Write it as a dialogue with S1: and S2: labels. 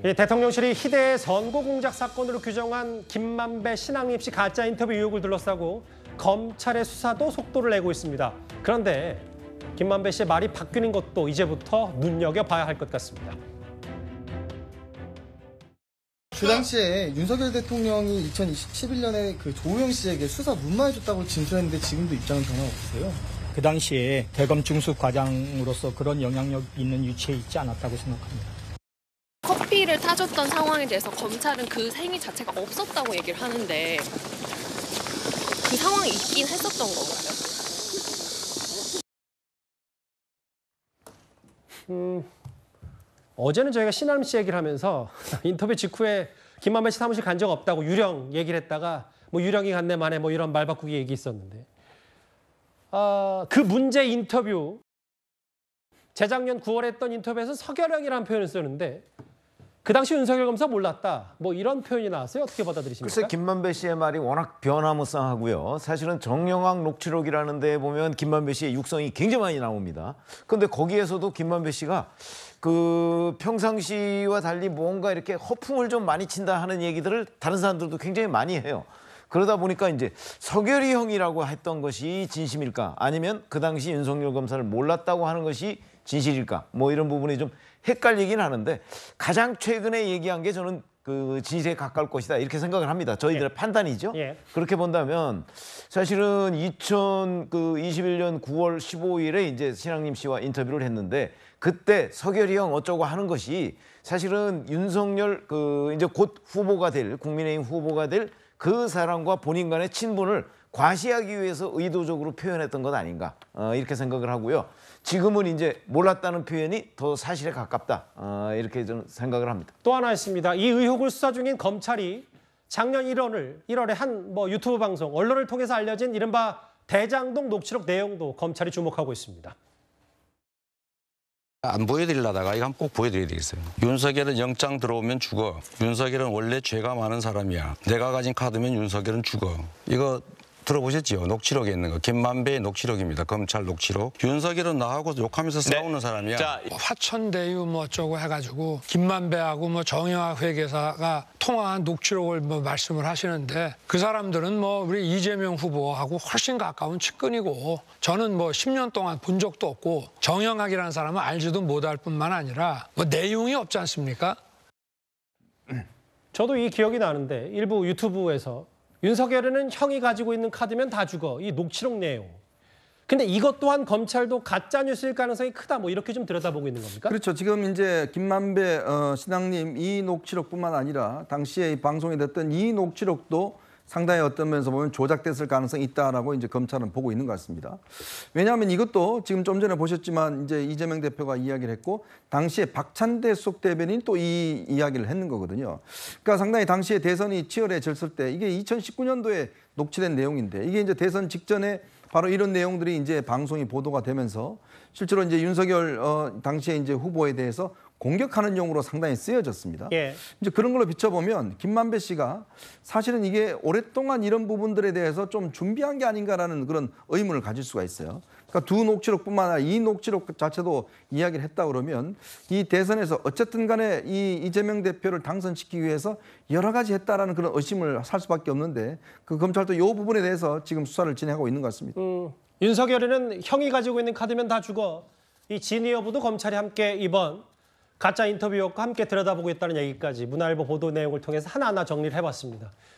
S1: 대통령실이 희대의 선거 공작 사건으로 규정한 김만배 신앙림 씨 가짜 인터뷰 의혹을 둘러싸고 검찰의 수사도 속도를 내고 있습니다. 그런데 김만배 씨의 말이 바뀌는 것도 이제부터 눈여겨봐야 할 것 같습니다.
S2: 그 당시에 윤석열 대통령이 2011년에 그 조우영 씨에게 수사 문마해줬다고 진술했는데 지금도 입장은 변화 없으세요?
S3: 그 당시에 대검 중수 과장으로서 그런 영향력 있는 위치에 있지 않았다고 생각합니다.
S4: 커피를 타줬던 상황에 대해서 검찰은 그 행위 자체가 없었다고 얘기를 하는데 그 상황이 있긴 했었던 건가요?
S1: 어제는 저희가 신남 씨 얘기를 하면서 인터뷰 직후에 김만배 씨 사무실 간 적 없다고 유령 얘기를 했다가 뭐 유령이 갔네 마네 뭐 이런 말 바꾸기 얘기 있었는데 그 문제 인터뷰 재작년 9월에 했던 인터뷰에서 서결형이라는 표현을 쓰는데 그 당시 윤석열 검사 몰랐다 뭐 이런 표현이 나왔어요. 어떻게 받아들이십니까?
S5: 글쎄 김만배 씨의 말이 워낙 변화무쌍하고요. 사실은 정영학 녹취록이라는 데에 보면 김만배 씨의 육성이 굉장히 많이 나옵니다. 그런데 거기에서도 김만배 씨가 그 평상시와 달리 뭔가 이렇게 허풍을 좀 많이 친다 하는 얘기들을 다른 사람들도 굉장히 많이 해요. 그러다 보니까 이제 서결이 형이라고 했던 것이 진심일까? 아니면 그 당시 윤석열 검사를 몰랐다고 하는 것이 진실일까? 뭐 이런 부분이 좀 헷갈리긴 하는데 가장 최근에 얘기한 게 저는 그 진실에 가까울 것이다 이렇게 생각을 합니다. 저희들의 판단이죠. 그렇게 본다면 사실은 2021년 9월 15일에 이제 신앙림 씨와 인터뷰를 했는데 그때 서결이 형 어쩌고 하는 것이 사실은 윤석열 그 이제 곧 후보가 될 국민의힘 후보가 될 그 사람과 본인 간의 친분을 과시하기 위해서 의도적으로 표현했던 것 아닌가 이렇게 생각을 하고요. 지금은 이제 몰랐다는 표현이 더 사실에 가깝다 이렇게 저는 생각을 합니다.
S1: 또 하나 있습니다. 이 의혹을 수사 중인 검찰이 작년 1월에 한 뭐 유튜브 방송 언론을 통해서 알려진 이른바 대장동 녹취록 내용도 검찰이 주목하고 있습니다.
S6: 안 보여드리려다가 이거 한번 꼭 보여드려야 되겠어요. 윤석열은 영장 들어오면 죽어. 윤석열은 원래 죄가 많은 사람이야. 내가 가진 카드면 윤석열은 죽어. 이거 들어보셨지요? 녹취록에 있는 거. 김만배의 녹취록입니다. 검찰 녹취록. 윤석열은 나하고 욕하면서 싸우는 사람이야.
S7: 자, 화천대유 뭐 어쩌고 해가지고 김만배하고 뭐 정영학 회계사가 통화한 녹취록을 뭐 말씀을 하시는데 그 사람들은 뭐 우리 이재명 후보하고 훨씬 가까운 측근이고 저는 뭐 10년 동안 본 적도 없고 정영학이라는 사람은 알지도 못할 뿐만 아니라 뭐 내용이 없지 않습니까?
S1: 저도 이 기억이 나는데 일부 유튜브에서 윤석열은 형이 가지고 있는 카드면 다 죽어. 이 녹취록 내용. 근데 이것 또한 검찰도 가짜 뉴스일 가능성이 크다. 뭐 이렇게 좀 들여다보고 있는 겁니까?
S8: 그렇죠. 지금 이제 김만배 신앙님 이 녹취록뿐만 아니라 당시에 방송이 됐던 이 녹취록도 상당히 어떤 면에서 보면 조작됐을 가능성이 있다라고 이제 검찰은 보고 있는 것 같습니다. 왜냐하면 이것도 지금 좀 전에 보셨지만 이제 이재명 대표가 이야기를 했고 당시에 박찬대 수석 대변인이 또 이 이야기를 했는 거거든요. 그러니까 상당히 당시에 대선이 치열해졌을 때 이게 2019년도에 녹취된 내용인데 이게 이제 대선 직전에 바로 이런 내용들이 이제 방송이 보도가 되면서 실제로 이제 윤석열 당시에 이제 후보에 대해서 공격하는 용으로 상당히 쓰여졌습니다. 이제 그런 걸로 비춰보면 김만배 씨가 사실은 이게 오랫동안 이런 부분들에 대해서 좀 준비한 게 아닌가라는 그런 의문을 가질 수가 있어요. 그러니까 두 녹취록뿐만 아니라 이 녹취록 자체도 이야기를 했다 그러면 이 대선에서 어쨌든 간에 이 이재명 대표를 당선시키기 위해서 여러 가지 했다라는 그런 의심을 살 수밖에 없는데 그 검찰도 이 부분에 대해서 지금 수사를 진행하고 있는 것 같습니다.
S1: 윤석열이는 형이 가지고 있는 카드면 다 죽어. 이 진위 여부도 검찰이 함께 이번 가짜 인터뷰와 함께 들여다보고 있다는 얘기까지 문화일보 보도 내용을 통해서 하나하나 정리를 해봤습니다.